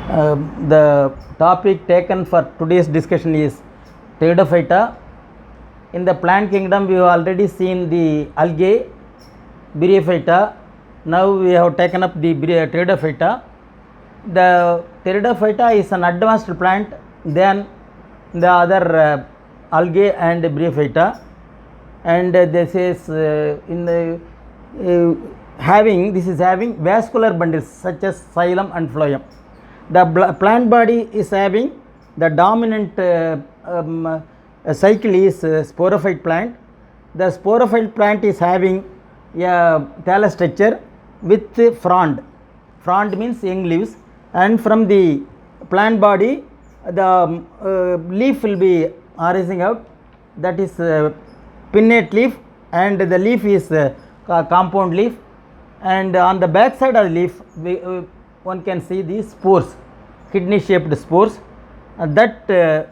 The topic taken for today's discussion is Pteridophyta. In the plant kingdom, we have already seen the algae, Bryophyta. Now we have taken up the Pteridophyta. The Pteridophyta is an advanced plant than the other algae and Bryophyta, and this is having vascular bundles such as xylem and phloem. The plant body is having the dominant cycle is sporophyte plant. The sporophyte plant is having a thallus structure with frond. Frond means young leaves, and from the plant body the leaf will be arising out, that is pinnate leaf, and the leaf is compound leaf, and on the back side of the leaf one can see the spores, kidney shaped spores. That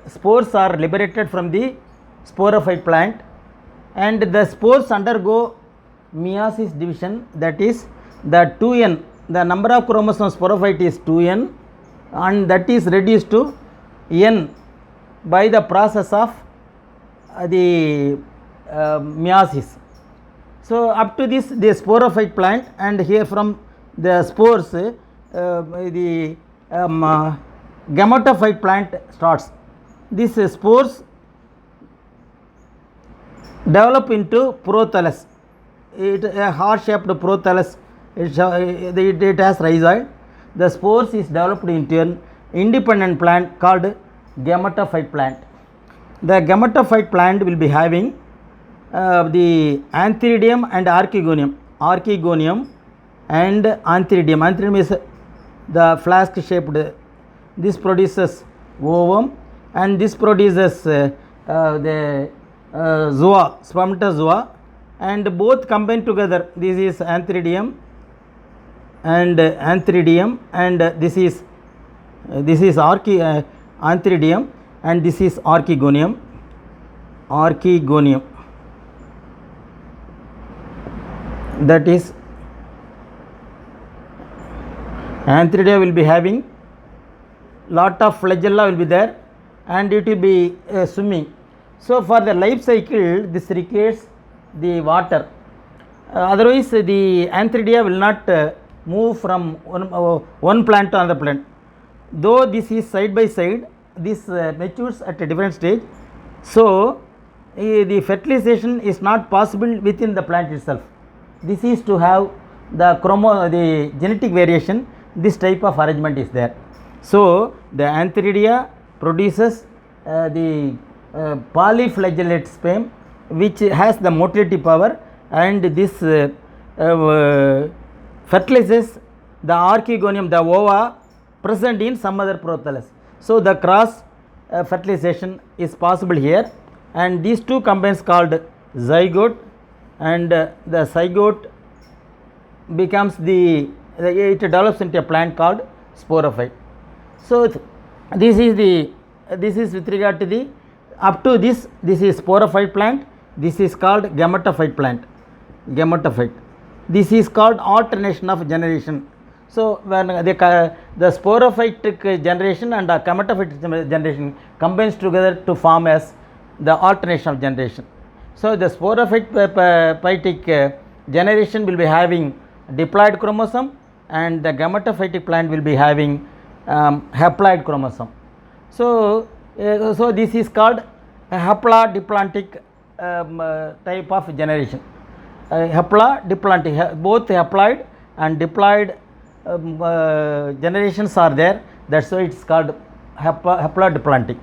spores are liberated from the sporophyte plant, and the spores undergo meiosis division, that is the 2n, the number of chromosomes sporophyte is 2n, and that is reduced to n by the process of the meiosis. So up to this the sporophyte plant, and here from the spores the gametophyte plant starts. These spores develop into prothallus. A heart shaped prothallus, it has rhizoid. The spores is developed into an independent plant called gametophyte plant. The gametophyte plant will be having the antheridium and archegonium. Archegonium and antheridium. Antheridium is the flask shaped. This produces ovum, and this produces the zoa, spermatozoa, and both combine together. This is antheridium, and this is antheridium, and this is archegonium. That is, antheridia will be having lot of flagella will be there, and it will be swimming. So for the life cycle this requires the water, otherwise the antheridia will not move from one plant to another plant. Though this is side by side, this matures at a different stage, so the fertilization is not possible within the plant itself. This is to have the genetic variation. This type of arrangement is there. So the antheridia produces the polyflagellate sperm, which has the motility power, and this fertilizes the archegonium, the ova present in some other prothallus. So the cross fertilization is possible here, and these two combines called zygote, and the zygote becomes it develops into a plant called sporophyte. So this is with regard to the up to this is sporophyte plant. This is called gametophyte plant. This is called alternation of generation. So when the sporophytic generation and the gametophytic generation combines together to form as the alternation of generation. So the sporophytic generation will be having diploid chromosome, and the gametophytic plant will be having haploid chromosome. So this is called a haplodiplantic type of generation. Haplodiplantic, both haploid and diploid generations are there. That's why it's called haplodiplantic.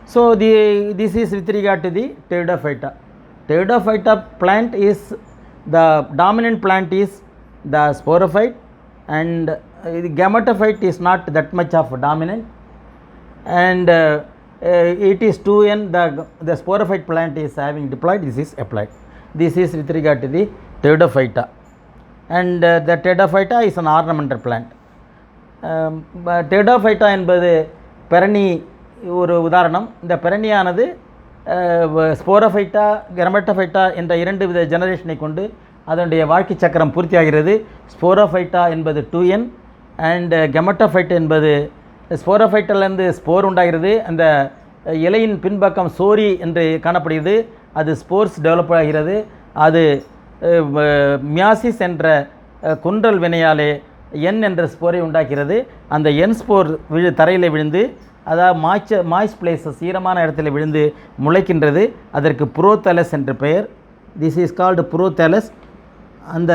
So this is with regard to the Pteridophyta. Pteridophyta plant is the dominant plant is the sporophyte, and the gametophyte is not that much of dominant, and it is 2n. The sporophyte plant is having diploid. This is haploid. This is with regard to the Pteridophyta, and the Pteridophyta is an ornamental plant. Pteridophyta என்பது பெரணி ஒரு உதாரணம். இந்த பெரணியானது ஸ்போரோஃபைட்டா கெமட்டோஃபைட்டா என்ற இரண்டு வித ஜெனரேஷனை கொண்டு அதனுடைய வாழ்க்கை சக்கரம் பூர்த்தியாகிறது. ஸ்போரோஃபைட்டா என்பது 2n, அண்ட் கெமட்டோஃபைட் என்பது ஸ்போரோஃபைட்டிலிருந்து ஸ்போர் உண்டாகிறது. அந்த இலையின் பின்பக்கம் சோரி என்று காணப்படுகிறது. அது ஸ்போர்ஸ் டெவலப் ஆகிறது. அது மியாசிஸ் என்ற குன்றல் வினையாலே என் என்ற ஸ்போரை உண்டாக்கிறது. அந்த என் ஸ்போர் தரையில் விழுந்து, அதாவது மாய்ஸ் பிளேஸஸ் ஈரமான இடத்துல விழுந்து முளைக்கின்றது. அதற்கு புரோதேலஸ் என்று பெயர். This is called prothallus. அந்த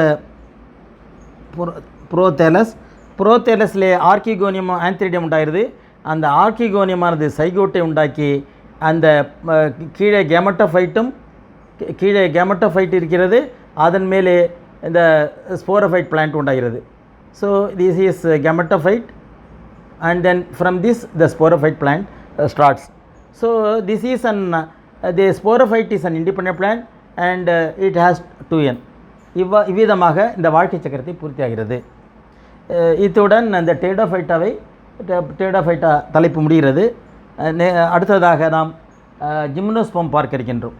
புரோதேலஸ்லே ஆர்கிகோனியம் ஆந்த்ரிடியம் உண்டாயிருது. அந்த ஆர்கிகோனியமானது சைகோட்டை உண்டாக்கி அந்த கீழே கேமட்டோஃபைட் இருக்கிறது. அதன் மேலே இந்த ஸ்போரோஃபைட் பிளான்ட் உண்டாகிறது. So this is gametophyte and then from this the sporophyte plant starts. So this is the sporophyte is an independent plant and it has 2n. இவ்விதமாக இந்த வாழ்க்கை சக்கரத்தை பூர்த்தியாகிறது. இத்துடன் அந்த டேடோஃபைட்டா தலைப்பு முடிகிறது. அடுத்ததாக நாம் ஜிம்னோஸ்போம் பார்க்க இருக்கின்றோம்.